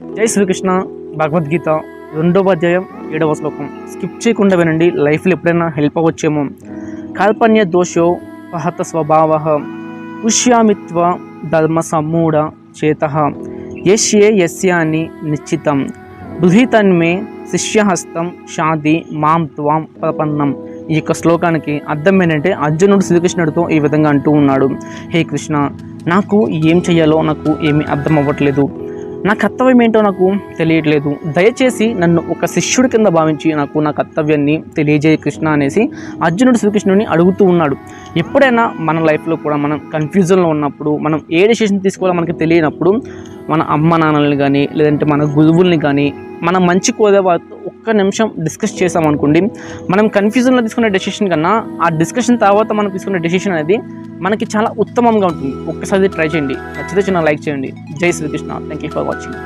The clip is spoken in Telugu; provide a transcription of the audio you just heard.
జై శ్రీకృష్ణ. భగవద్గీత 2వ అధ్యాయం 7వ శ్లోకం. స్కిప్ చేయకుండా వినండి, లైఫ్లో ఎప్పుడైనా హెల్ప్ అవ్వచ్చేమో. కార్పణ్య దోషో పహత స్వభావ ఉష్యామిత్వ ధర్మ సమ్మూఢ చేత యస్యే యస్యాని నిశ్చితం బృహితన్మే శిష్యహస్తం షాది మాం త్వాం ప్రపన్నం. ఈ యొక్క శ్లోకానికి అర్థం ఏంటంటే, అర్జునుడు శ్రీకృష్ణుడితో ఈ విధంగా అంటూ ఉన్నాడు, హే కృష్ణ, నాకు ఏం చెయ్యాలో నాకు ఏమీ అర్థం అవ్వట్లేదు, నా కర్తవ్యం ఏంటో నాకు తెలియట్లేదు, దయచేసి నన్ను ఒక శిష్యుడి కింద భావించి నాకు నా కర్తవ్యాన్ని తెలియజేయ కృష్ణ అనేసి అర్జునుడు శ్రీకృష్ణుని అడుగుతూ ఉన్నాడు. ఎప్పుడైనా మన లైఫ్లో కూడా మనం కన్ఫ్యూజన్లో ఉన్నప్పుడు, మనం ఏ డెసిషన్ తీసుకోవాలో మనకి తెలియనప్పుడు, మన అమ్మ నాన్నల్ని కానీ లేదంటే మన గురువుల్ని కానీ మనం మంచి కోరే వారితో ఒక్క నిమిషం డిస్కస్ చేసామనుకోండి, మనం కన్ఫ్యూజన్లో తీసుకునే డెసిషన్ కన్నా ఆ డిస్కషన్ తర్వాత మనం తీసుకునే డెసిషన్ అనేది మనకి చాలా ఉత్తమంగా ఉంటుంది. ఒక్కసారి ట్రై చేయండి, నచ్చితే చిన్న లైక్ చేయండి. జై Srikrishna. Thank you for watching.